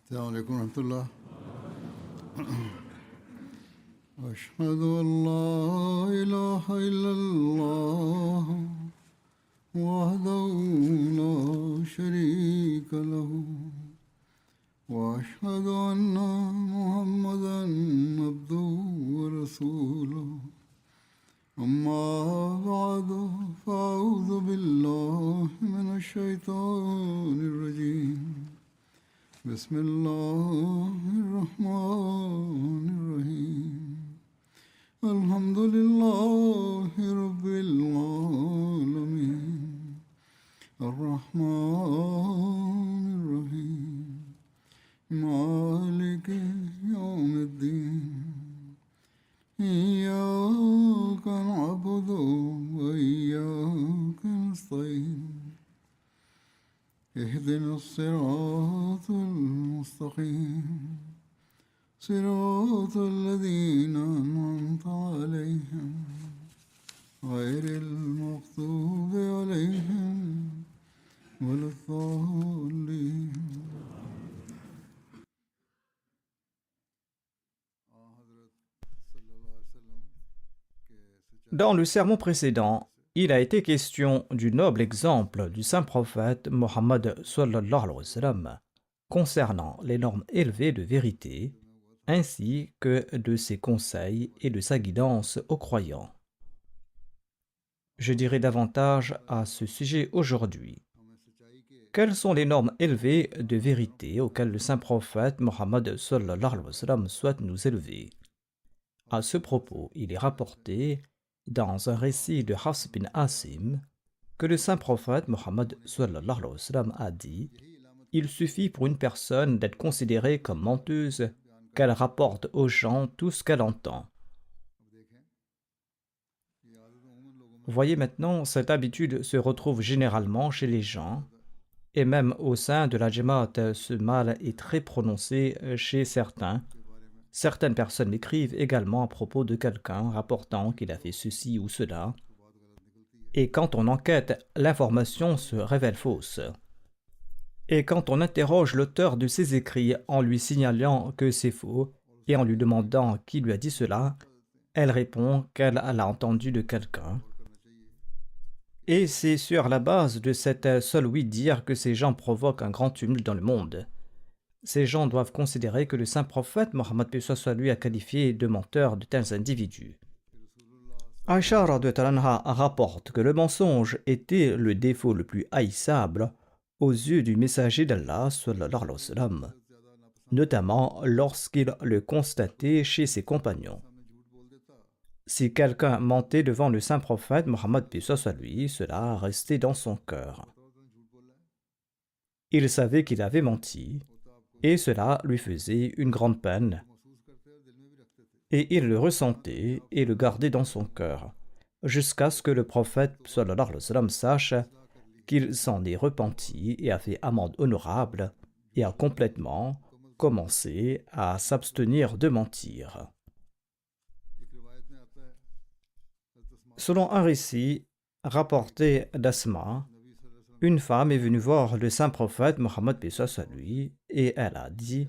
السلام عليكم ورحمة الله. أشهد أن لا إله إلا الله وحده لا شريك له وأشهد أن محمدا عبده ورسوله أما بعد فأعوذ بالله من الشيطان الرجيم بسم الله الرحمن الرحيم الحمد لله رب العالمين الرحمن الرحيم مالك يوم الدين إياك نعبد وإياك نستعين اهدنا الصراط المستقيم صراط الذين أنعمت عليهم غير المغضوب عليهم ولا الضالين. Dans le sermon précédent, il a été question du noble exemple du saint prophète Mohammed sallallahu alayhi wa sallam concernant les normes élevées de vérité, ainsi que de ses conseils et de sa guidance aux croyants. Je dirai davantage à ce sujet aujourd'hui. Quelles sont les normes élevées de vérité auxquelles le saint prophète Mohammed sallallahu alayhi wa sallam souhaite nous élever? À ce propos, il est rapporté dans un récit de Hafs bin Asim que le saint prophète Mohammed sallallahu alayhi wa sallam a dit: il suffit pour une personne d'être considérée comme menteuse qu'elle rapporte aux gens tout ce qu'elle entend. Voyez maintenant, cette habitude se retrouve généralement chez les gens, et même au sein de la Jamaat, ce mal est très prononcé chez certains. Certaines personnes m'écrivent également à propos de quelqu'un rapportant qu'il a fait ceci ou cela. Et quand on enquête, l'information se révèle fausse. Et quand on interroge l'auteur de ces écrits en lui signalant que c'est faux et en lui demandant qui lui a dit cela, elle répond qu'elle l'a entendu de quelqu'un. Et c'est sur la base de cette seule oui-dire que ces gens provoquent un grand tumulte dans le monde. Ces gens doivent considérer que le saint prophète Mohammed lui a qualifié de menteur de tels individus. Aïcha radhiyallahu anha rapporte que le mensonge était le défaut le plus haïssable aux yeux du messager d'Allah sallallahu alayhi wa sallam, notamment lorsqu'il le constatait chez ses compagnons. Si quelqu'un mentait devant le saint prophète Mohammed cela restait dans son cœur. Il savait qu'il avait menti, et cela lui faisait une grande peine. Et il le ressentait et le gardait dans son cœur, jusqu'à ce que le prophète sallallahu alayhi wa sallam sache qu'il s'en est repenti et a fait amende honorable et a complètement commencé à s'abstenir de mentir. Selon un récit rapporté d'Asma, une femme est venue voir le saint prophète Mohammed lui et elle a dit: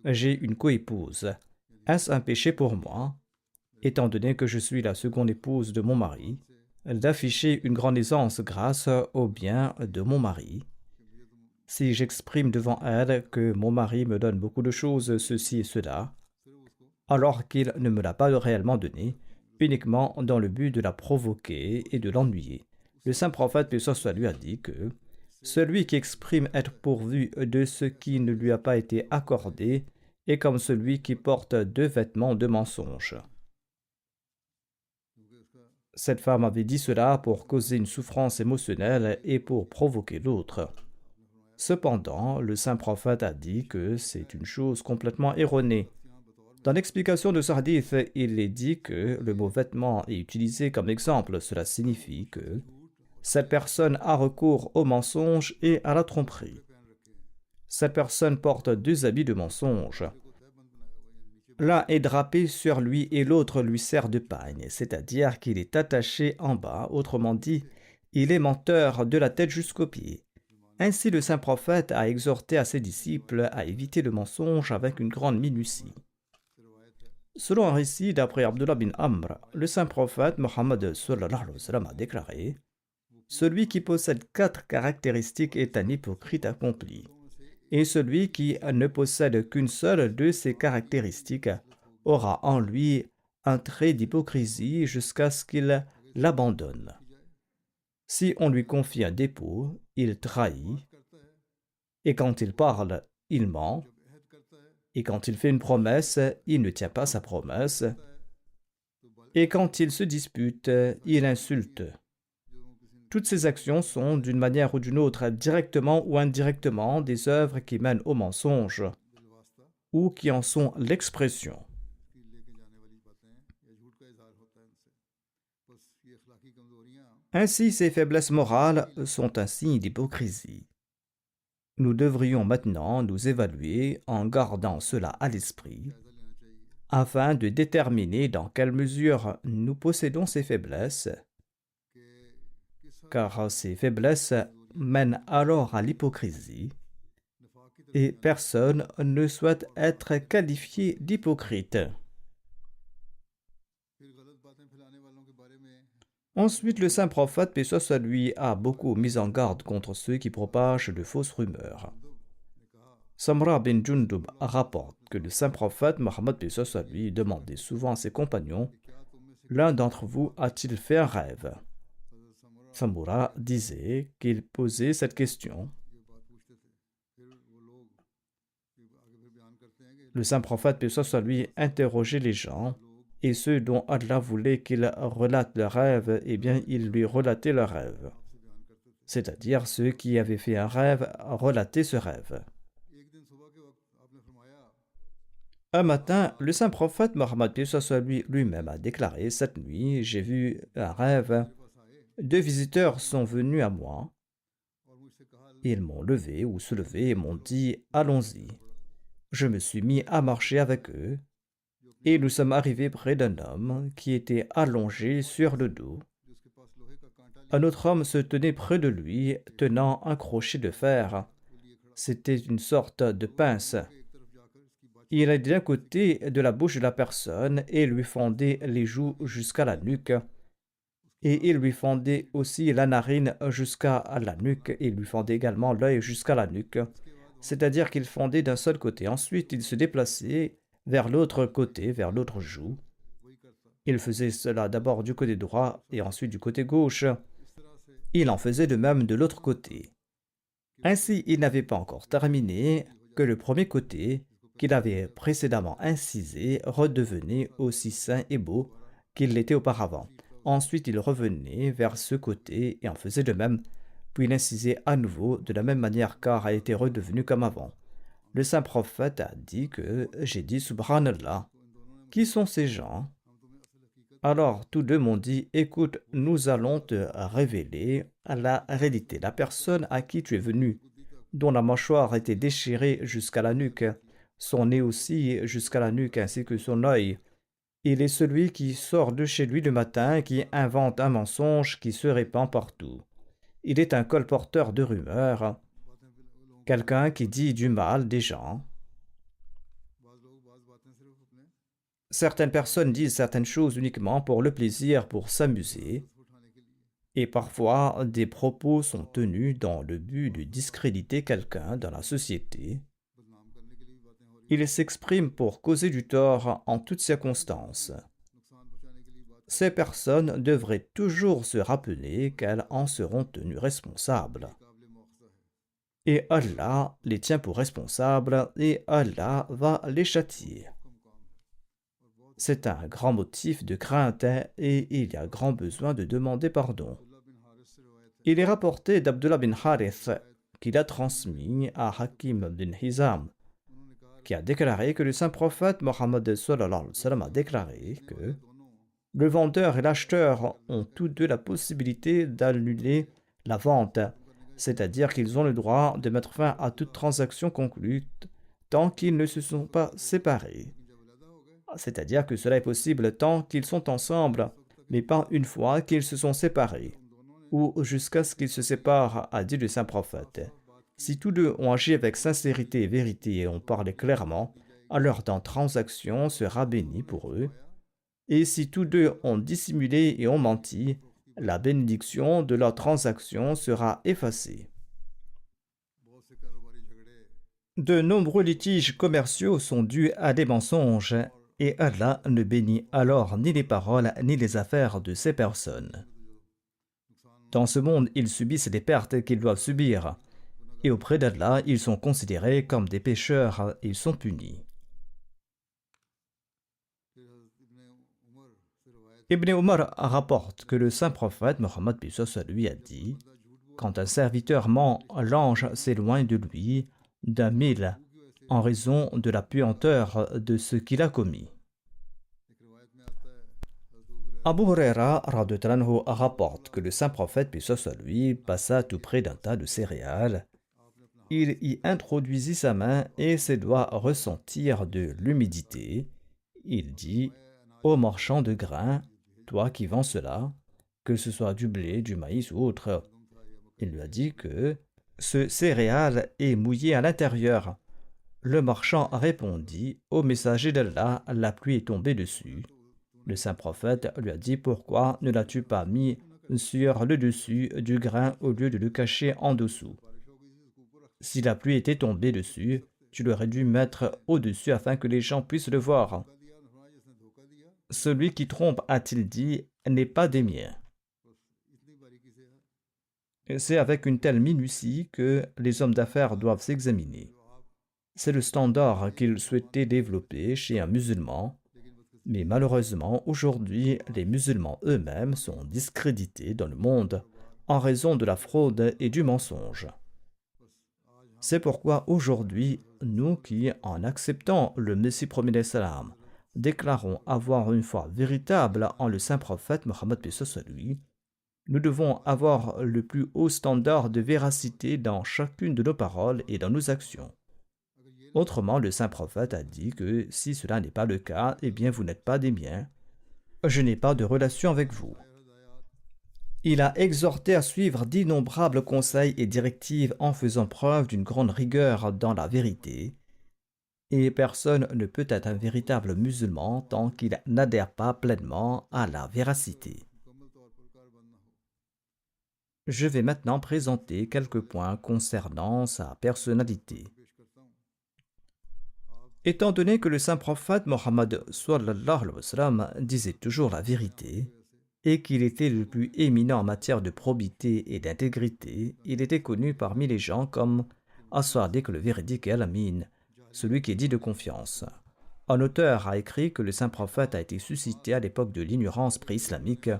j'ai une coépouse. Est-ce un péché pour moi, étant donné que je suis la seconde épouse de mon mari, d'afficher une grande aisance grâce au bien de mon mari? Si j'exprime devant elle que mon mari me donne beaucoup de choses, ceci et cela, alors qu'il ne me l'a pas réellement donné, uniquement dans le but de la provoquer et de l'ennuyer, le saint prophète lui a dit que celui qui exprime être pourvu de ce qui ne lui a pas été accordé est comme celui qui porte 2 vêtements de mensonge. Cette femme avait dit cela pour causer une souffrance émotionnelle et pour provoquer l'autre. Cependant, le saint prophète a dit que c'est une chose complètement erronée. Dans l'explication de ce hadith, il est dit que le mot vêtement est utilisé comme exemple. Cela signifie que cette personne a recours au mensonge et à la tromperie. Cette personne porte 2 habits de mensonge. L'un est drapé sur lui et l'autre lui sert de pagne, c'est-à-dire qu'il est attaché en bas, autrement dit, il est menteur de la tête jusqu'aux pieds. Ainsi, le saint prophète a exhorté à ses disciples à éviter le mensonge avec une grande minutie. Selon un récit d'après Abdullah bin Amr, le saint prophète Mohammed sallallahu alayhi wa sallam a déclaré: celui qui possède 4 caractéristiques est un hypocrite accompli, et celui qui ne possède qu'une seule de ces caractéristiques aura en lui un trait d'hypocrisie jusqu'à ce qu'il l'abandonne. Si on lui confie un dépôt, il trahit, et quand il parle, il ment, et quand il fait une promesse, il ne tient pas sa promesse, et quand il se dispute, il insulte. Toutes ces actions sont, d'une manière ou d'une autre, directement ou indirectement, des œuvres qui mènent au mensonge, ou qui en sont l'expression. Ainsi, ces faiblesses morales sont un signe d'hypocrisie. Nous devrions maintenant nous évaluer en gardant cela à l'esprit, afin de déterminer dans quelle mesure nous possédons ces faiblesses, car ces faiblesses mènent alors à l'hypocrisie, et personne ne souhaite être qualifié d'hypocrite. Ensuite, le saint prophète, paix soit sur lui, a beaucoup mis en garde contre ceux qui propagent de fausses rumeurs. Samra bin Jundub rapporte que le saint prophète Mohammed, paix soit sur lui, demandait souvent à ses compagnons: l'un d'entre vous a-t-il fait un rêve? Samura disait qu'il posait cette question. Le saint prophète, paix soit sur lui, interrogeait les gens, et ceux dont Allah voulait qu'ils relatent leurs rêves, eh bien, il lui relatait leurs rêves. C'est-à-dire, ceux qui avaient fait un rêve relataient ce rêve. Un matin, le saint prophète Mohammed, paix soit sur lui, lui-même a déclaré: cette nuit, j'ai vu un rêve. 2 visiteurs sont venus à moi. Ils m'ont levé ou soulevé et m'ont dit: allons-y. Je me suis mis à marcher avec eux, et nous sommes arrivés près d'un homme qui était allongé sur le dos. Un autre homme se tenait près de lui, tenant un crochet de fer. C'était une sorte de pince. Il allait d'un côté de la bouche de la personne et lui fendait les joues jusqu'à la nuque. Et il lui fendait aussi la narine jusqu'à la nuque, et il lui fendait également l'œil jusqu'à la nuque. C'est-à-dire qu'il fendait d'un seul côté. Ensuite, il se déplaçait vers l'autre côté, vers l'autre joue. Il faisait cela d'abord du côté droit et ensuite du côté gauche. Il en faisait de même de l'autre côté. Ainsi, il n'avait pas encore terminé que le premier côté, qu'il avait précédemment incisé, redevenait aussi sain et beau qu'il l'était auparavant. Ensuite, il revenait vers ce côté et en faisait de même, puis il incisait à nouveau de la même manière car elle était redevenue comme avant. Le saint prophète a dit que j'ai dit Subhanallah. Qui sont ces gens? Alors tous deux m'ont dit: écoute, nous allons te révéler la réalité. La personne à qui tu es venu, dont la mâchoire était déchirée jusqu'à la nuque, son nez aussi jusqu'à la nuque ainsi que son œil. Il est celui qui sort de chez lui le matin, qui invente un mensonge qui se répand partout. Il est un colporteur de rumeurs, quelqu'un qui dit du mal des gens. Certaines personnes disent certaines choses uniquement pour le plaisir, pour s'amuser, et parfois des propos sont tenus dans le but de discréditer quelqu'un dans la société. Ils s'expriment pour causer du tort en toutes circonstances. Ces personnes devraient toujours se rappeler qu'elles en seront tenues responsables. Et Allah les tient pour responsables et Allah va les châtier. C'est un grand motif de crainte et il y a grand besoin de demander pardon. Il est rapporté d'Abdullah bin Harith qu'il a transmis à Hakim bin Hizam, qui a déclaré que le saint prophète Mohammed sallallahu alayhi wa sallam a déclaré que le vendeur et l'acheteur ont tous deux la possibilité d'annuler la vente, c'est-à-dire qu'ils ont le droit de mettre fin à toute transaction conclue tant qu'ils ne se sont pas séparés. C'est-à-dire que cela est possible tant qu'ils sont ensemble, mais pas une fois qu'ils se sont séparés, ou jusqu'à ce qu'ils se séparent, a dit le saint prophète. Si tous deux ont agi avec sincérité et vérité et ont parlé clairement, alors leur transaction sera bénie pour eux. Et si tous deux ont dissimulé et ont menti, la bénédiction de leur transaction sera effacée. De nombreux litiges commerciaux sont dus à des mensonges, et Allah ne bénit alors ni les paroles ni les affaires de ces personnes. Dans ce monde, ils subissent des pertes qu'ils doivent subir, et auprès d'Allah, ils sont considérés comme des pécheurs et ils sont punis. Ibn Omar rapporte que le saint prophète Mohammed lui a dit: quand un serviteur ment, l'ange s'éloigne de lui d'un mille en raison de la puanteur de ce qu'il a commis. Abu Huraira rapporte que le saint prophète lui passa tout près d'un tas de céréales. Il y introduisit sa main et ses doigts ressentirent de l'humidité. Il dit: ô marchand de grains, toi qui vends cela, que ce soit du blé, du maïs ou autre. Il lui a dit que ce céréale est mouillé à l'intérieur. Le marchand répondit: ô messager d'Allah, la pluie est tombée dessus. Le saint prophète lui a dit: pourquoi ne l'as-tu pas mis sur le dessus du grain au lieu de le cacher en dessous? Si la pluie était tombée dessus, tu l'aurais dû mettre au-dessus afin que les gens puissent le voir. Celui qui trompe, a-t-il dit, n'est pas des miens. C'est avec une telle minutie que les hommes d'affaires doivent s'examiner. C'est le standard qu'ils souhaitaient développer chez un musulman, mais malheureusement, aujourd'hui, les musulmans eux-mêmes sont discrédités dans le monde en raison de la fraude et du mensonge. C'est pourquoi aujourd'hui, nous qui, en acceptant le Messie premier salam, déclarons avoir une foi véritable en le saint prophète Mohammed lui, nous devons avoir le plus haut standard de véracité dans chacune de nos paroles et dans nos actions. Autrement, le saint prophète a dit que si cela n'est pas le cas, eh bien vous n'êtes pas des miens. Je n'ai pas de relation avec vous. Il a exhorté à suivre d'innombrables conseils et directives en faisant preuve d'une grande rigueur dans la vérité. Et personne ne peut être un véritable musulman tant qu'il n'adhère pas pleinement à la véracité. Je vais maintenant présenter quelques points concernant sa personnalité. Étant donné que le saint prophète Mohammed disait toujours la vérité et qu'il était le plus éminent en matière de probité et d'intégrité, il était connu parmi les gens comme As-Sadiq le véridique et Al-Amin, celui qui est dit de confiance. Un auteur a écrit que le saint prophète a été suscité à l'époque de l'ignorance pré-islamique.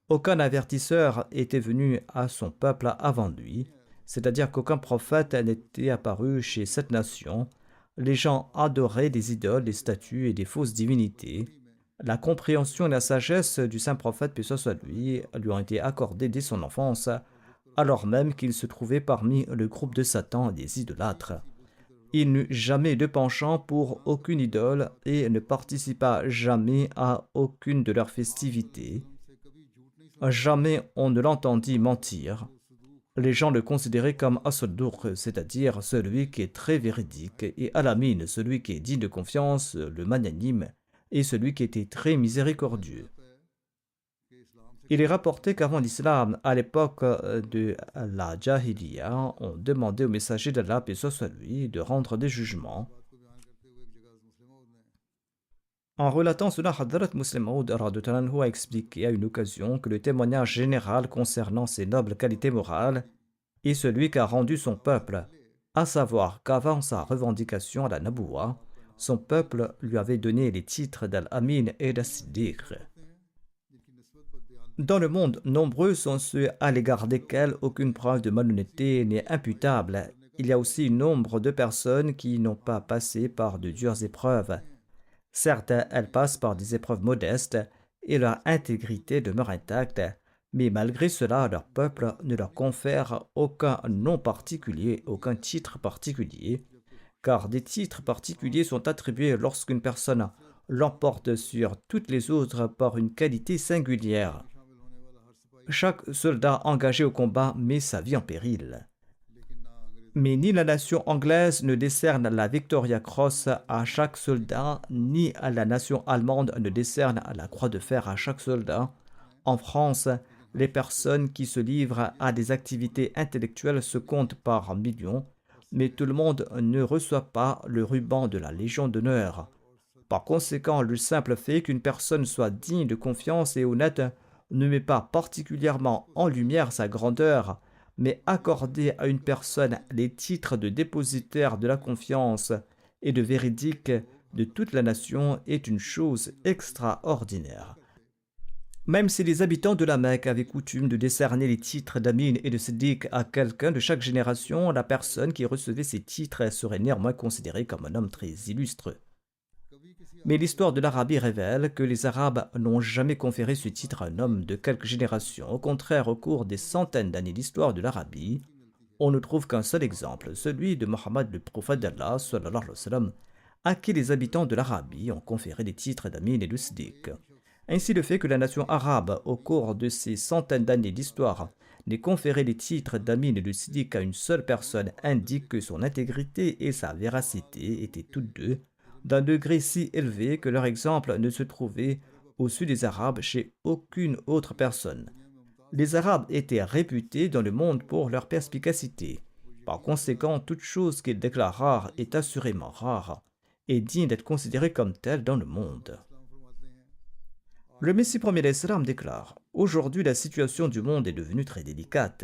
Aucun avertisseur était venu à son peuple avant lui, c'est-à-dire qu'aucun prophète n'était apparu chez cette nation. Les gens adoraient des idoles, des statues et des fausses divinités. La compréhension et la sagesse du saint prophète, paix soit lui ont été accordées dès son enfance, alors même qu'il se trouvait parmi le groupe de Satan et des idolâtres. Il n'eut jamais de penchant pour aucune idole et ne participa jamais à aucune de leurs festivités. Jamais on ne l'entendit mentir. Les gens le considéraient comme As-Sadduq, c'est-à-dire celui qui est très véridique, et Al-Amin, celui qui est digne de confiance, le magnanime, et celui qui était très miséricordieux. Il est rapporté qu'avant l'islam, à l'époque de la Jahiliya, on demandait au messager d'Allah, paix soit lui, de rendre des jugements. En relatant cela, Hadrat Muslim Maud a expliqué à une occasion que le témoignage général concernant ses nobles qualités morales est celui qu'a rendu son peuple, à savoir qu'avant sa revendication à la Nabouwa, son peuple lui avait donné les titres d'Al-Amin et d'As-Siddiq. Dans le monde, nombreux sont ceux à l'égard desquels aucune preuve de malhonnêteté n'est imputable. Il y a aussi nombre de personnes qui n'ont pas passé par de dures épreuves. Certes, elles passent par des épreuves modestes et leur intégrité demeure intacte, mais malgré cela, leur peuple ne leur confère aucun nom particulier, aucun titre particulier, car des titres particuliers sont attribués lorsqu'une personne l'emporte sur toutes les autres par une qualité singulière. Chaque soldat engagé au combat met sa vie en péril. Mais ni la nation anglaise ne décerne la Victoria Cross à chaque soldat, ni la nation allemande ne décerne la Croix de fer à chaque soldat. En France, les personnes qui se livrent à des activités intellectuelles se comptent par millions, mais tout le monde ne reçoit pas le ruban de la Légion d'honneur. Par conséquent, le simple fait qu'une personne soit digne de confiance et honnête ne met pas particulièrement en lumière sa grandeur, mais accorder à une personne les titres de dépositaire de la confiance et de véridique de toute la nation est une chose extraordinaire. Même si les habitants de la Mecque avaient coutume de décerner les titres d'Amin et de Siddiq à quelqu'un de chaque génération, la personne qui recevait ces titres serait néanmoins considérée comme un homme très illustre. Mais l'histoire de l'Arabie révèle que les Arabes n'ont jamais conféré ce titre à un homme de quelques générations. Au contraire, au cours des centaines d'années d'histoire de l'Arabie, on ne trouve qu'un seul exemple, celui de Mohammed, le prophète d'Allah, sallallahu alayhi wa sallam, à qui les habitants de l'Arabie ont conféré les titres d'Amin et de Siddiq. Ainsi, le fait que la nation arabe, au cours de ces centaines d'années d'histoire, n'ait conféré les titres d'Amin et de Siddiq à une seule personne indique que son intégrité et sa véracité étaient toutes deux d'un degré si élevé que leur exemple ne se trouvait au-dessus des Arabes chez aucune autre personne. Les Arabes étaient réputés dans le monde pour leur perspicacité. Par conséquent, toute chose qu'ils déclarent rare est assurément rare et digne d'être considérée comme telle dans le monde. Le Messie premier d'Islam déclare « Aujourd'hui, la situation du monde est devenue très délicate.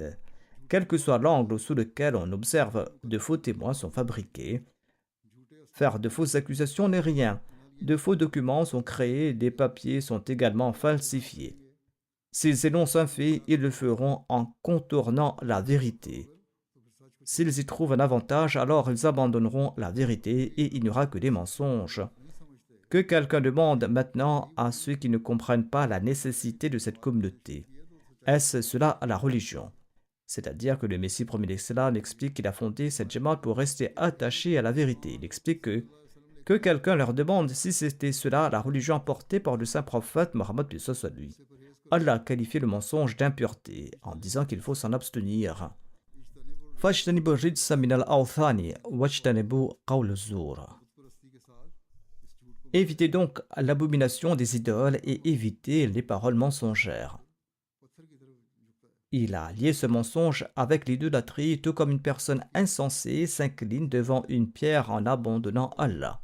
Quel que soit l'angle sous lequel on observe, de faux témoins sont fabriqués. Faire de fausses accusations n'est rien. De faux documents sont créés, des papiers sont également falsifiés. S'ils énoncent un fait, ils le feront en contournant la vérité. S'ils y trouvent un avantage, alors ils abandonneront la vérité et il n'y aura que des mensonges. Que quelqu'un demande maintenant à ceux qui ne comprennent pas la nécessité de cette communauté. Est-ce cela la religion ? C'est-à-dire que le Messie premier d'Islam explique qu'il a fondé cette Jamaat pour rester attaché à la vérité. Il explique que quelqu'un leur demande si c'était cela la religion apportée par le saint prophète Mohammed soit lui. Allah qualifie le mensonge d'impureté en disant qu'il faut s'en abstenir. Fajtanibu rijsa min al-awthani wajtanibu qawl az-zur. Évitez donc l'abomination des idoles et évitez les paroles mensongères. Il a lié ce mensonge avec l'idolâtrie, tout comme une personne insensée s'incline devant une pierre en abandonnant Allah.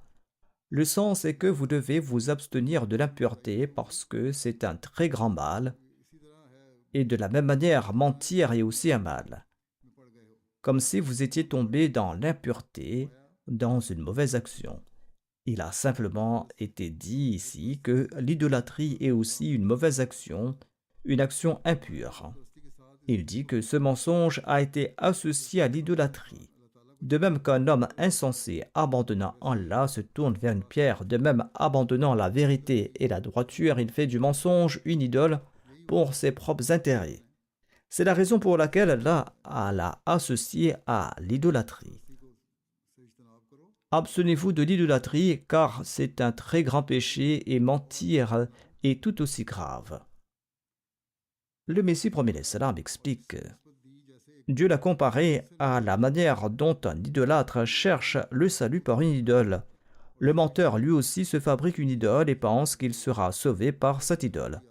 Le sens est que vous devez vous abstenir de l'impureté parce que c'est un très grand mal. Et de la même manière, mentir est aussi un mal. Comme si vous étiez tombé dans l'impureté, dans une mauvaise action. Il a simplement été dit ici que l'idolâtrie est aussi une mauvaise action, une action impure. Il dit que ce mensonge a été associé à l'idolâtrie. De même qu'un homme insensé abandonnant Allah se tourne vers une pierre, de même abandonnant la vérité et la droiture, il fait du mensonge une idole pour ses propres intérêts. C'est la raison pour laquelle Allah l'a associé à l'idolâtrie. Abstenez-vous de l'idolâtrie car c'est un très grand péché et mentir est tout aussi grave. Le Messie premier d'Islam explique Dieu l'a comparé à la manière dont un idolâtre cherche le salut par une idole. Le menteur lui aussi se fabrique une idole et pense qu'il sera sauvé par cette idole.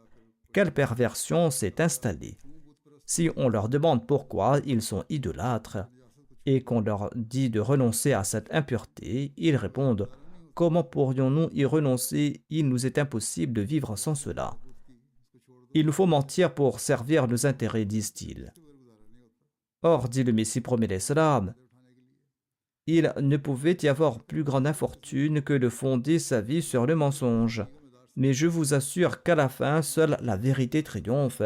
Quelle perversion s'est installée? Si on leur demande pourquoi ils sont idolâtres et qu'on leur dit de renoncer à cette impureté, ils répondent « Comment pourrions-nous y renoncer? Il nous est impossible de vivre sans cela. » Il nous faut mentir pour servir nos intérêts, disent-ils. Or, dit le Messie premier d'Islam, il ne pouvait y avoir plus grande infortune que de fonder sa vie sur le mensonge. Mais je vous assure qu'à la fin, seule la vérité triomphe,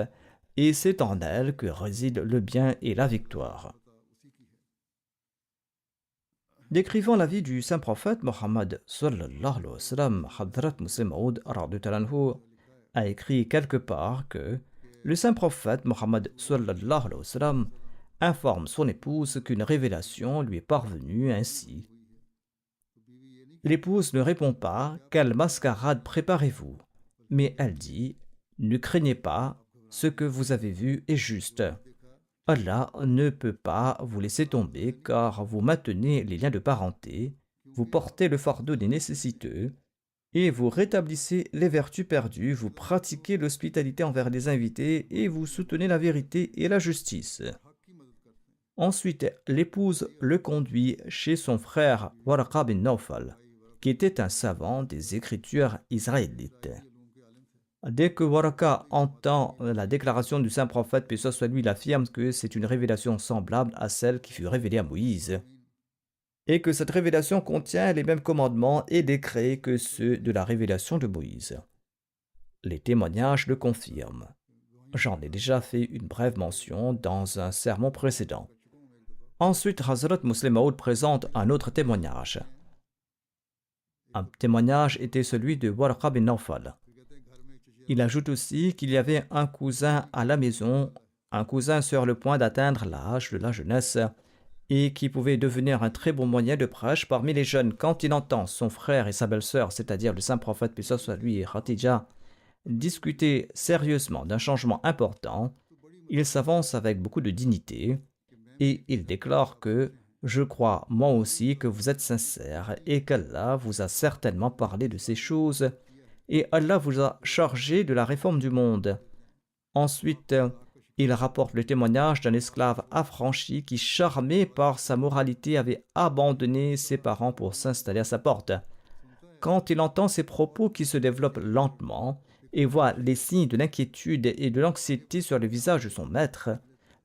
et c'est en elle que réside le bien et la victoire. Décrivant la vie du saint prophète Mohammed sallallahu alayhi wa sallam, Hadrat Muslim Maud a écrit quelque part que le saint prophète Mohammed sallallahu alayhi wa sallam informe son épouse qu'une révélation lui est parvenue ainsi. L'épouse ne répond pas « Quelle mascarade préparez-vous » mais elle dit « Ne craignez pas, ce que vous avez vu est juste. » Allah ne peut pas vous laisser tomber car vous maintenez les liens de parenté, vous portez le fardeau des nécessiteux et vous rétablissez les vertus perdues, vous pratiquez l'hospitalité envers les invités et vous soutenez la vérité et la justice. Ensuite, l'épouse le conduit chez son frère Waraqa bin Nawfal, qui était un savant des écritures israélites. Dès que Waraka entend la déclaration du saint prophète, puis soit lui, il affirme que c'est une révélation semblable à celle qui fut révélée à Moïse, et que cette révélation contient les mêmes commandements et décrets que ceux de la révélation de Moïse. Les témoignages le confirment. J'en ai déjà fait une brève mention dans un sermon précédent. Ensuite, Hazrat Muslim Maud présente un autre témoignage. Un témoignage était celui de Warqa bin Nawfal. Il ajoute aussi qu'il y avait un cousin à la maison, un cousin sur le point d'atteindre l'âge de la jeunesse et qui pouvait devenir un très bon moyen de prêche parmi les jeunes. Quand il entend son frère et sa belle-sœur, c'est-à-dire le saint prophète, puis soit lui et Khadija, discuter sérieusement d'un changement important, il s'avance avec beaucoup de dignité et il déclare que « Je crois moi aussi que vous êtes sincère et qu'Allah vous a certainement parlé de ces choses et Allah vous a chargé de la réforme du monde. » Ensuite, il rapporte le témoignage d'un esclave affranchi qui, charmé par sa moralité, avait abandonné ses parents pour s'installer à sa porte. Quand il entend ces propos qui se développent lentement et voit les signes de l'inquiétude et de l'anxiété sur le visage de son maître,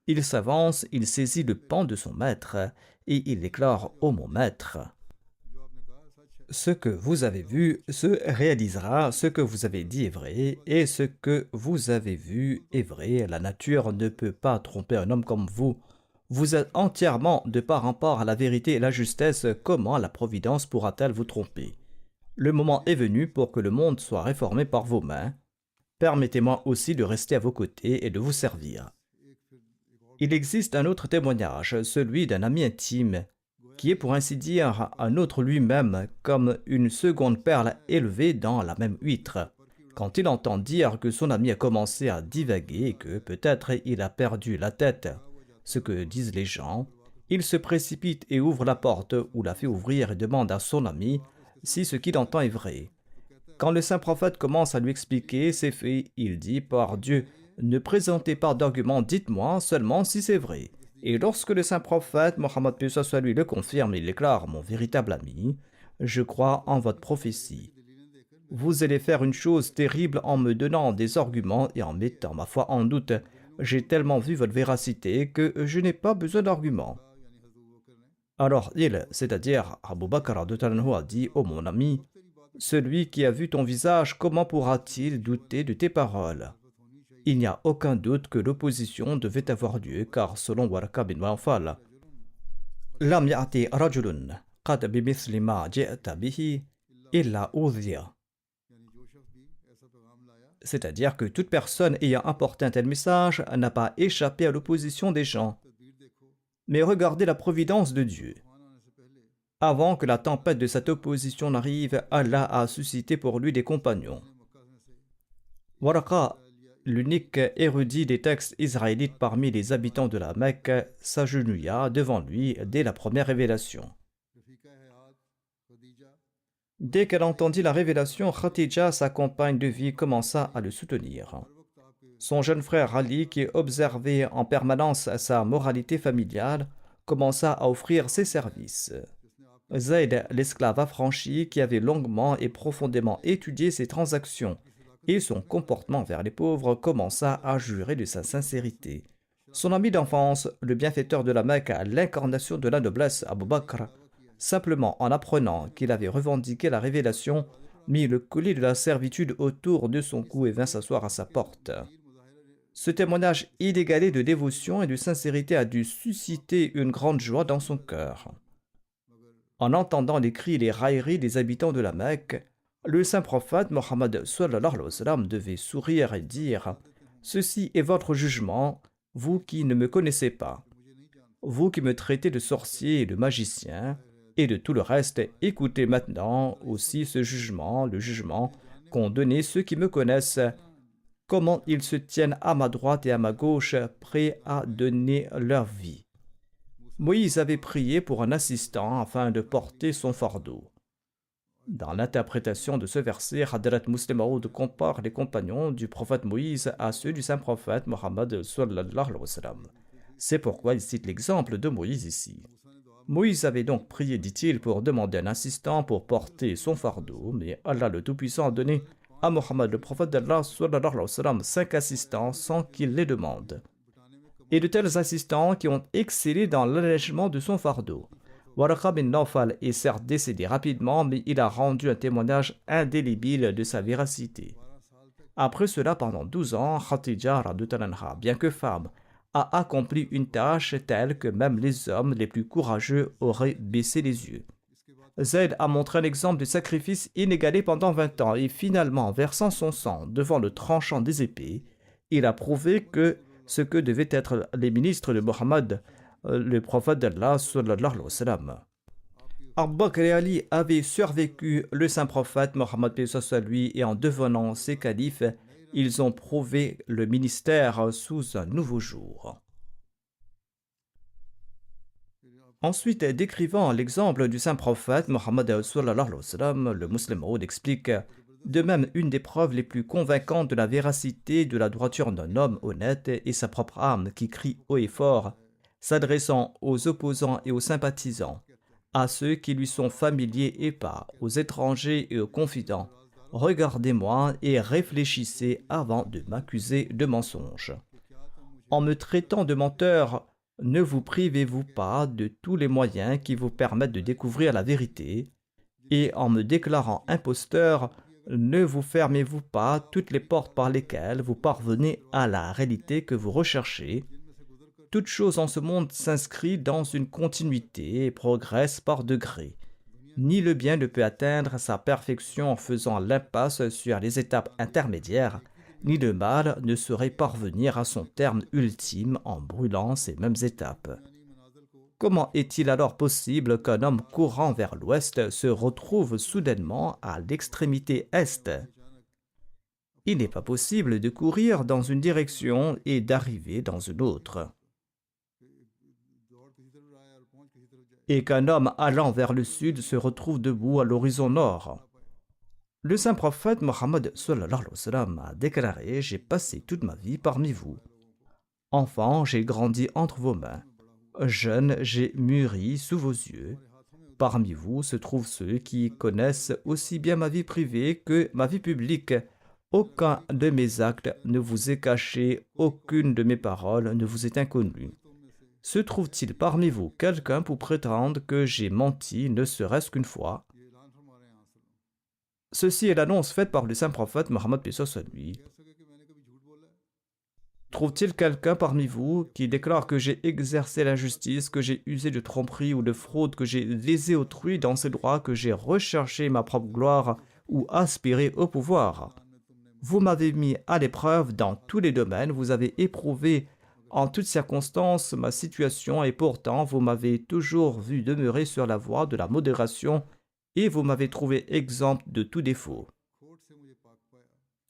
il s'avance, il saisit le pan de son maître et il déclare « Ô mon maître !» Ce que vous avez vu se réalisera, ce que vous avez dit est vrai, et ce que vous avez vu est vrai. La nature ne peut pas tromper un homme comme vous. Vous êtes entièrement de part en part à la vérité et la justesse. Comment la Providence pourra-t-elle vous tromper? Le moment est venu pour que le monde soit réformé par vos mains. Permettez-moi aussi de rester à vos côtés et de vous servir. Il existe un autre témoignage, celui d'un ami intime, qui est pour ainsi dire un autre lui-même, comme une seconde perle élevée dans la même huître. Quand il entend dire que son ami a commencé à divaguer et que peut-être il a perdu la tête, ce que disent les gens, il se précipite et ouvre la porte ou la fait ouvrir et demande à son ami si ce qu'il entend est vrai. Quand le saint prophète commence à lui expliquer ses faits, il dit « Par Dieu, ne présentez pas d'arguments, dites-moi seulement si c'est vrai. » Et lorsque le saint prophète, Mohammed soit lui, le confirme, il déclare « Mon véritable ami, je crois en votre prophétie. Vous allez faire une chose terrible en me donnant des arguments et en mettant ma foi en doute. J'ai tellement vu votre véracité que je n'ai pas besoin d'arguments. » Alors il, c'est-à-dire Abu Bakr a dit « Ô mon ami, celui qui a vu ton visage, comment pourra-t-il douter de tes paroles ?» Il n'y a aucun doute que l'opposition devait avoir lieu, car selon Warqa bin Nawfal, Lam ya'ti rajulun qad bimithli ma ji'ta bihi illa udhiya. C'est-à-dire que toute personne ayant apporté un tel message n'a pas échappé à l'opposition des gens. Mais regardez la providence de Dieu. Avant que la tempête de cette opposition n'arrive, Allah a suscité pour lui des compagnons. Warqa, l'unique érudit des textes israélites parmi les habitants de la Mecque, s'agenouilla devant lui dès la première révélation. Dès qu'elle entendit la révélation, Khadija, sa compagne de vie, commença à le soutenir. Son jeune frère Ali, qui observait en permanence sa moralité familiale, commença à offrir ses services. Zayd, l'esclave affranchi, qui avait longuement et profondément étudié ses transactions et son comportement vers les pauvres, commença à jurer de sa sincérité. Son ami d'enfance, le bienfaiteur de la Mecque, l'incarnation de la noblesse, Abu Bakr, simplement en apprenant qu'il avait revendiqué la révélation, mit le collier de la servitude autour de son cou et vint s'asseoir à sa porte. Ce témoignage inégalé de dévotion et de sincérité a dû susciter une grande joie dans son cœur. En entendant les cris et les railleries des habitants de la Mecque, le saint prophète Mohammed devait sourire et dire « Ceci est votre jugement, vous qui ne me connaissez pas. Vous qui me traitez de sorcier et de magicien, et de tout le reste, écoutez maintenant aussi ce jugement, le jugement qu'ont donné ceux qui me connaissent. comment ils se tiennent à ma droite et à ma gauche, prêts à donner leur vie. Moïse avait prié pour un assistant afin de porter son fardeau. Dans l'interprétation de ce verset, Hadrat Muslim Maud compare les compagnons du prophète Moïse à ceux du saint prophète Mohammed sallallahu alayhi wa sallam. C'est pourquoi il cite l'exemple de Moïse ici. Moïse avait donc prié, dit-il, pour demander un assistant pour porter son fardeau, mais Allah le Tout-Puissant a donné à Mohammed, le prophète d'Allah, sallallahu alayhi wa sallam, 5 assistants sans qu'il les demande. Et de tels assistants qui ont excellé dans l'allègement de son fardeau. Waraqa bin Nawfal est certes décédé rapidement, mais il a rendu un témoignage indélébile de sa véracité. Après cela, pendant 12 ans, Khadija, radhiyallahu anha, bien que femme, a accompli une tâche telle que même les hommes les plus courageux auraient baissé les yeux. Zayd a montré un exemple de sacrifice inégalé pendant 20 ans et finalement, versant son sang devant le tranchant des épées, il a prouvé que ce que devaient être les ministres de Mohammed, le prophète d'Allah, sallallahu alayhi wa sallam. Abu Bakr et Ali avaient survécu le saint prophète Mohammed paix soit lui et en devenant ses califes, ils ont prouvé le ministère sous un nouveau jour. Ensuite, décrivant l'exemple du saint prophète Mohammed sallallahu alayhi wa sallam, le Muslim Maud explique: de même, une des preuves les plus convaincantes de la véracité et de la droiture d'un homme honnête est sa propre âme qui crie haut et fort, s'adressant aux opposants et aux sympathisants, à ceux qui lui sont familiers et pas, aux étrangers et aux confidents. Regardez-moi et réfléchissez avant de m'accuser de mensonge. En me traitant de menteur, ne vous privez-vous pas de tous les moyens qui vous permettent de découvrir la vérité, et en me déclarant imposteur, ne vous fermez-vous pas toutes les portes par lesquelles vous parvenez à la réalité que vous recherchez. Toute chose en ce monde s'inscrit dans une continuité et progresse par degrés. Ni le bien ne peut atteindre sa perfection en faisant l'impasse sur les étapes intermédiaires, ni le mal ne saurait parvenir à son terme ultime en brûlant ces mêmes étapes. Comment est-il alors possible qu'un homme courant vers l'ouest se retrouve soudainement à l'extrémité est? Il n'est pas possible de courir dans une direction et d'arriver dans une autre. Et qu'un homme allant vers le sud se retrouve debout à l'horizon nord. Le saint prophète Mohammed sallallahu alayhi wa sallam a déclaré: j'ai passé toute ma vie parmi vous. Enfant, j'ai grandi entre vos mains. Jeune, j'ai mûri sous vos yeux. Parmi vous se trouvent ceux qui connaissent aussi bien ma vie privée que ma vie publique. Aucun de mes actes ne vous est caché, aucune de mes paroles ne vous est inconnue. Se trouve-t-il parmi vous quelqu'un pour prétendre que j'ai menti ne serait-ce qu'une fois? Ceci est l'annonce faite par le saint prophète Mohammed paix soit lui. Trouve-t-il quelqu'un parmi vous qui déclare que j'ai exercé l'injustice, que j'ai usé de tromperie ou de fraude, que j'ai lésé autrui dans ses droits, que j'ai recherché ma propre gloire ou aspiré au pouvoir? Vous m'avez mis à l'épreuve dans tous les domaines, vous avez éprouvé en toutes circonstances ma situation et pourtant vous m'avez toujours vu demeurer sur la voie de la modération et vous m'avez trouvé exempt de tout défaut.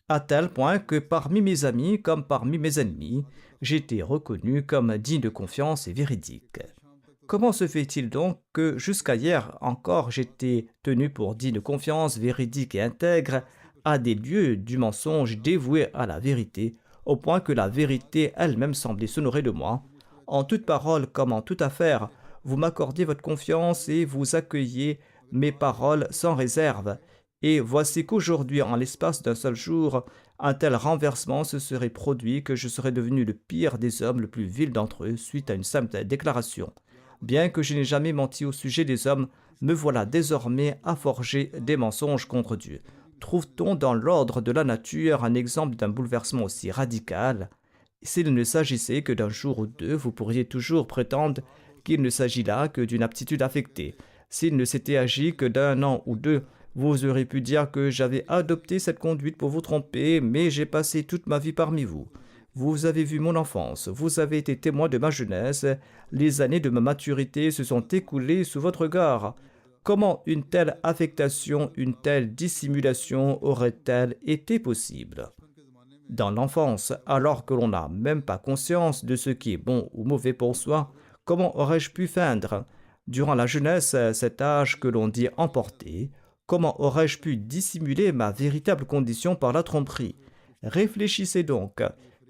À tel point que parmi mes amis comme parmi mes ennemis, j'étais reconnu comme digne de confiance et véridique. Comment se fait-il donc que jusqu'à hier encore j'étais tenu pour digne de confiance, véridique et intègre à des lieux du mensonge dévoués à la vérité, au point que la vérité elle-même semblait s'honorer de moi? En toute parole comme en toute affaire, vous m'accordez votre confiance et vous accueillez mes paroles sans réserve. Et voici qu'aujourd'hui, en l'espace d'un seul jour, un tel renversement se serait produit que je serais devenu le pire des hommes, le plus vil d'entre eux, suite à une simple déclaration. Bien que je n'ai jamais menti au sujet des hommes, me voilà désormais à forger des mensonges contre Dieu. Trouve-t-on dans l'ordre de la nature un exemple d'un bouleversement aussi radical? S'il ne s'agissait que d'un jour ou deux, vous pourriez toujours prétendre qu'il ne s'agit là que d'une aptitude affectée. S'il ne s'était agi que d'un an ou deux, vous aurez pu dire que j'avais adopté cette conduite pour vous tromper, mais j'ai passé toute ma vie parmi vous. Vous avez vu mon enfance, vous avez été témoin de ma jeunesse, les années de ma maturité se sont écoulées sous votre regard. Comment une telle affectation, une telle dissimulation aurait-elle été possible? Dans l'enfance, alors que l'on n'a même pas conscience de ce qui est bon ou mauvais pour soi, comment aurais-je pu feindre? Durant la jeunesse, cet âge que l'on dit emporté, comment aurais-je pu dissimuler ma véritable condition par la tromperie? Réfléchissez donc.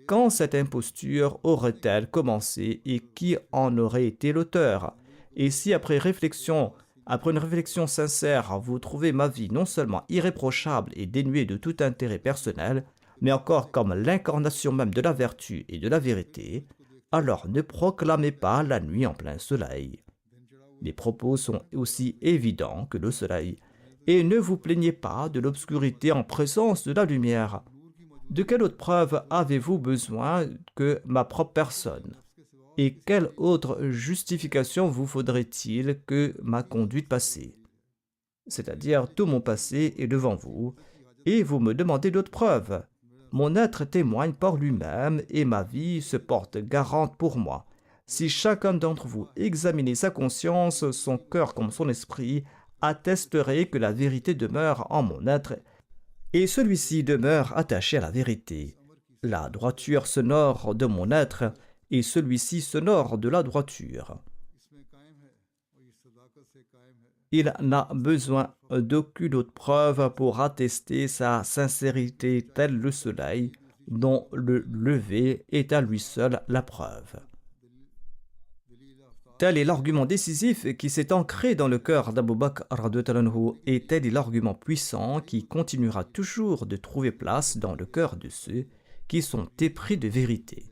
Quand cette imposture aurait-elle commencé et qui en aurait été l'auteur? Et si après une réflexion sincère, vous trouvez ma vie non seulement irréprochable et dénuée de tout intérêt personnel, mais encore comme l'incarnation même de la vertu et de la vérité, alors ne proclamez pas la nuit en plein soleil. Les propos sont aussi évidents que le soleil, et ne vous plaignez pas de l'obscurité en présence de la lumière. De quelle autre preuve avez-vous besoin que ma propre personne? Et quelle autre justification vous faudrait-il que ma conduite passée? C'est-à-dire tout mon passé est devant vous, et vous me demandez d'autres preuves. Mon être témoigne par lui-même et ma vie se porte garante pour moi. Si chacun d'entre vous examinait sa conscience, son cœur comme son esprit, attesterait que la vérité demeure en mon être et celui-ci demeure attaché à la vérité. La droiture sonore de mon être et celui-ci sonore de la droiture. Il n'a besoin d'aucune autre preuve pour attester sa sincérité tel le soleil, dont le lever est à lui seul la preuve. Tel est l'argument décisif qui s'est ancré dans le cœur d'Abu Bakr radhiyallahu anhu, et tel est l'argument puissant qui continuera toujours de trouver place dans le cœur de ceux qui sont épris de vérité.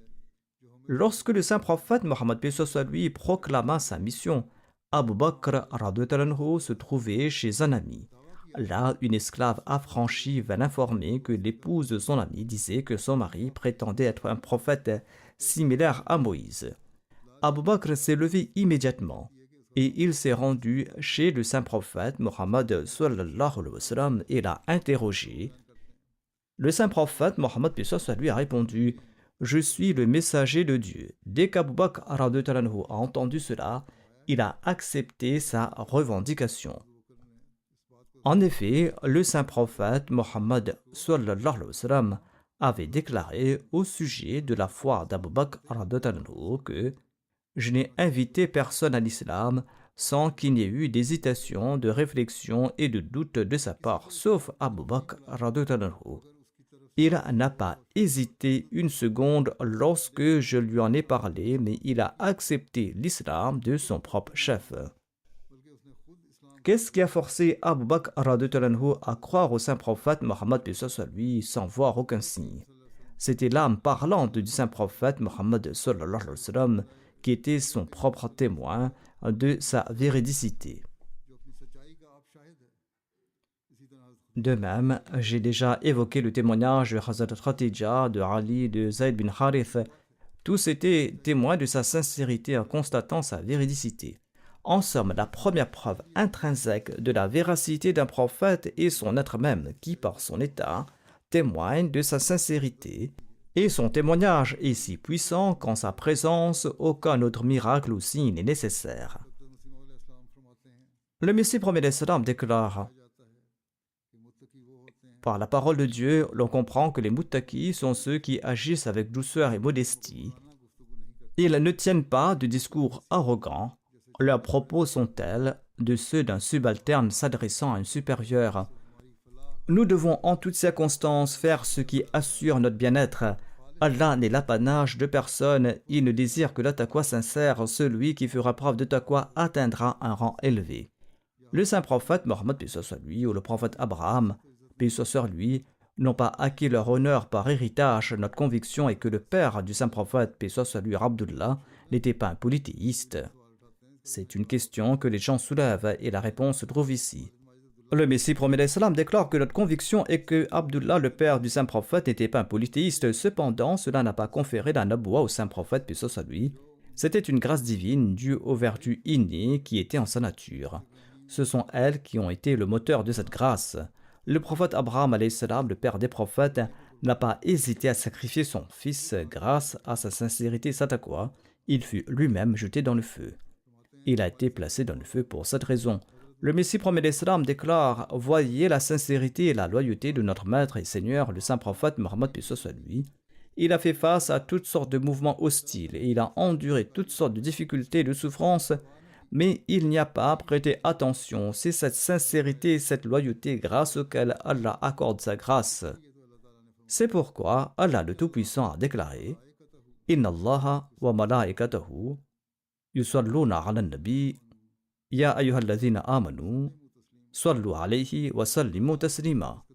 Lorsque le saint prophète Mohammed paix soit lui proclama sa mission, Abu Bakr radhiyallahu anhu se trouvait chez un ami. Là, une esclave affranchie vint l'informer que l'épouse de son ami disait que son mari prétendait être un prophète similaire à Moïse. Abu Bakr s'est levé immédiatement et il s'est rendu chez le saint prophète Mohammed sallallahu alayhi wa sallam et l'a interrogé. Le saint prophète Mohammed lui a répondu: Je suis le messager de Dieu. Dès qu'Abu Bakr radhiyallahu anhu a entendu cela, il a accepté sa revendication. En effet, le saint prophète Mohammed sallallahu alayhi wa sallam avait déclaré au sujet de la foi d'Abu Bakr radhiyallahu anhu que je n'ai invité personne à l'islam sans qu'il n'y ait eu d'hésitation, de réflexion et de doute de sa part, sauf Abu Bakr radhiyallahu anhu. Il n'a pas hésité une seconde lorsque je lui en ai parlé, mais il a accepté l'islam de son propre chef. Qu'est-ce qui a forcé Abu Bakr radhiyallahu anhu à croire au saint prophète Mohammed paix soit lui sans voir aucun signe? C'était l'âme parlante du saint prophète Mohammed sallallahu alayhi wa sallam qui était son propre témoin de sa véridicité. De même, j'ai déjà évoqué le témoignage de Hazrat Khadija, de Ali, de Zayd bin Harith. Tous étaient témoins de sa sincérité en constatant sa véridicité. En somme, la première preuve intrinsèque de la véracité d'un prophète est son être même, qui, par son état, témoigne de sa sincérité, et son témoignage est si puissant qu'en sa présence, aucun autre miracle ou signe n'est nécessaire. Le Messie promet l'Islam déclare: Par la parole de Dieu, l'on comprend que les muttaqis sont ceux qui agissent avec douceur et modestie. Ils ne tiennent pas de discours arrogants. Leurs propos sont tels de ceux d'un subalterne s'adressant à un supérieur. Nous devons en toutes circonstances faire ce qui assure notre bien-être. Allah n'est l'apanage de personne, il ne désire que la taqwa sincère. Celui qui fera preuve de taqwa atteindra un rang élevé. Le saint prophète Mohammed paix soit lui ou le prophète Abraham paix soit lui n'ont pas acquis leur honneur par héritage. Notre conviction est que le père du saint prophète paix soit lui Abdullah n'était pas un polythéiste. C'est une question que les gens soulèvent et la réponse se trouve ici. Le Messie promet l'Islam déclare que notre conviction est que Abdullah, le père du saint prophète, n'était pas un polythéiste. Cependant, cela n'a pas conféré la naboua au saint prophète, paix soit lui. C'était une grâce divine due aux vertus innées qui étaient en sa nature. Ce sont elles qui ont été le moteur de cette grâce. Le prophète Abraham, le père des prophètes, n'a pas hésité à sacrifier son fils grâce à sa sincérité et sa taqwa. Il fut lui-même jeté dans le feu. Il a été placé dans le feu pour cette raison. Le Messie promet l'Islam déclare: voyez la sincérité et la loyauté de notre maître et Seigneur, le saint prophète Mohammed paix soit lui. Il a fait face à toutes sortes de mouvements hostiles et il a enduré toutes sortes de difficultés et de souffrances, mais il n'y a pas prêté attention. C'est cette sincérité et cette loyauté grâce auxquelles Allah accorde sa grâce. C'est pourquoi Allah le Tout-Puissant a déclaré: Inna Allaha wa malaikatahu yusalluna ala nabi ya ayyuhalladhina amanu sallu alayhi wa sallimu taslima.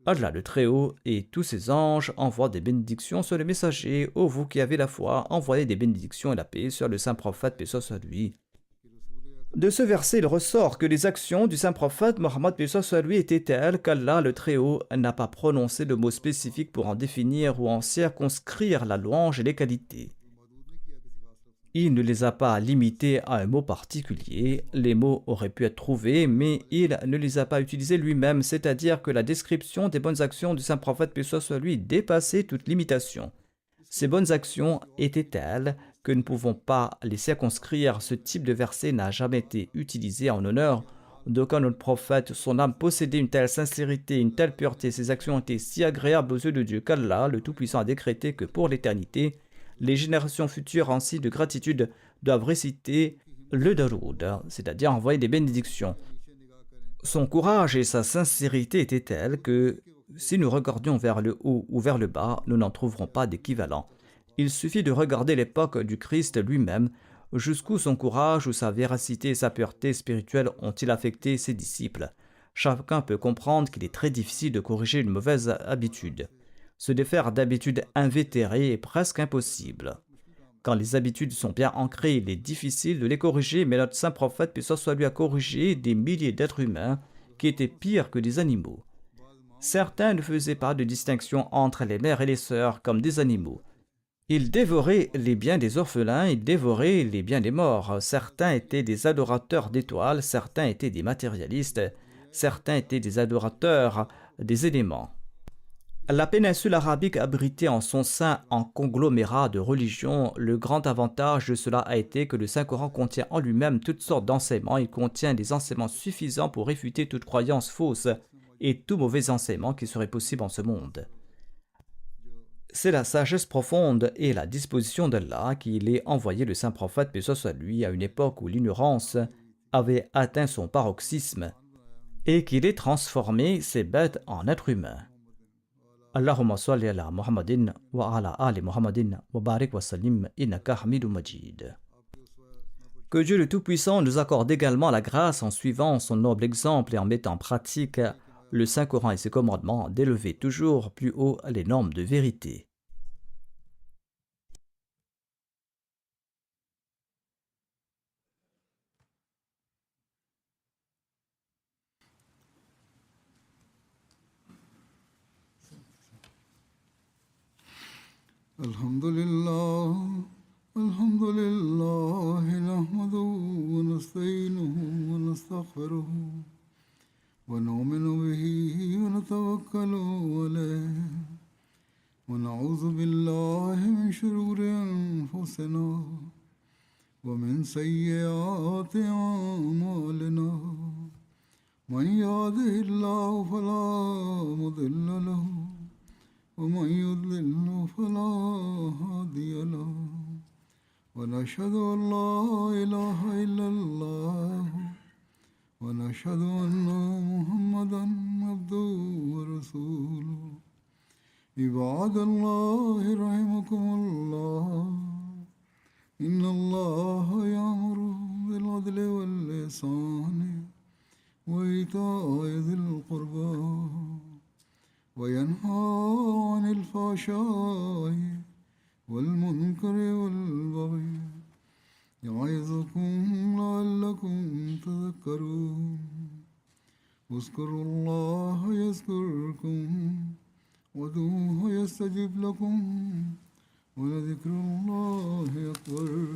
Allah le Très-Haut et tous ses anges envoient des bénédictions sur les messagers. Ô vous qui avez la foi, envoyez des bénédictions et la paix sur le saint prophète, paix soit lui. De ce verset, il ressort que les actions du saint prophète Mohammed paix soit lui étaient telles qu'Allah le Très-Haut n'a pas prononcé de mots spécifiques pour en définir ou en circonscrire la louange et les qualités. Il ne les a pas limités à un mot particulier. Les mots auraient pu être trouvés, mais il ne les a pas utilisés lui-même, c'est-à-dire que la description des bonnes actions du saint prophète paix soit lui dépassait toute limitation. Ces bonnes actions étaient telles que nous ne pouvons pas les circonscrire. Ce type de verset n'a jamais été utilisé en honneur d'aucun autre prophète. Son âme possédait une telle sincérité, une telle pureté, ses actions étaient si agréables aux yeux de Dieu qu'Allah, le Tout-Puissant, a décrété que pour l'éternité, les générations futures en signe de gratitude doivent réciter le daroud, c'est-à-dire envoyer des bénédictions. Son courage et sa sincérité étaient tels que si nous regardions vers le haut ou vers le bas, nous n'en trouverons pas d'équivalent. Il suffit de regarder l'époque du Christ lui-même, jusqu'où son courage ou sa véracité et sa pureté spirituelle ont-ils affecté ses disciples. Chacun peut comprendre qu'il est très difficile de corriger une mauvaise habitude. Se défaire d'habitudes invétérées est presque impossible. Quand les habitudes sont bien ancrées, il est difficile de les corriger, mais notre saint prophète, paix soit lui, a corrigé des milliers d'êtres humains qui étaient pires que des animaux. Certains ne faisaient pas de distinction entre les mères et les sœurs comme des animaux. Ils dévoraient les biens des orphelins, ils dévoraient les biens des morts. Certains étaient des adorateurs d'étoiles, certains étaient des matérialistes, certains étaient des adorateurs des éléments. La péninsule arabique abritait en son sein un conglomérat de religions. Le grand avantage de cela a été que le Saint-Coran contient en lui-même toutes sortes d'enseignements. Il contient des enseignements suffisants pour réfuter toute croyance fausse et tout mauvais enseignement qui serait possible en ce monde. C'est la sagesse profonde et la disposition d'Allah qui ait envoyé le saint prophète, paix soit lui, à une époque où l'ignorance avait atteint son paroxysme et qu'il ait transformé ces bêtes en êtres humains. Allahumma salli ala Muhammadin wa ala ali Muhammadin wa barik wa sallim innaka hamidun majid. Que Dieu le Tout-Puissant nous accorde également la grâce en suivant son noble exemple et en mettant en pratique le Saint-Coran et ses commandements d'élever toujours plus haut les normes de vérité. Alhamdulillah, alhamdulillah, nahmaduhu wa nasta'inuhu wa nastaghfiruhu wa nu'minu bihi wa natawakkalu alayhi wa na'udhu billahi min shururi anfusina wa min sayyiati a'malina. Man yahdihillahu fala mudilla lahu ومن يضلل فلا هادي له ونشهد أن لا إله إلا الله ونشهد أن محمدا عبده ورسوله عباد الله رحمكم الله إن الله يأمر بالعدل والإحسان وإيتاء ذي القربى وينهى عن الفحشاء والمنكر والبغي يعظكم لعلكم تذكرون اذكروا الله يذكركم وادعوه يستجب لكم ولذكر الله أكبر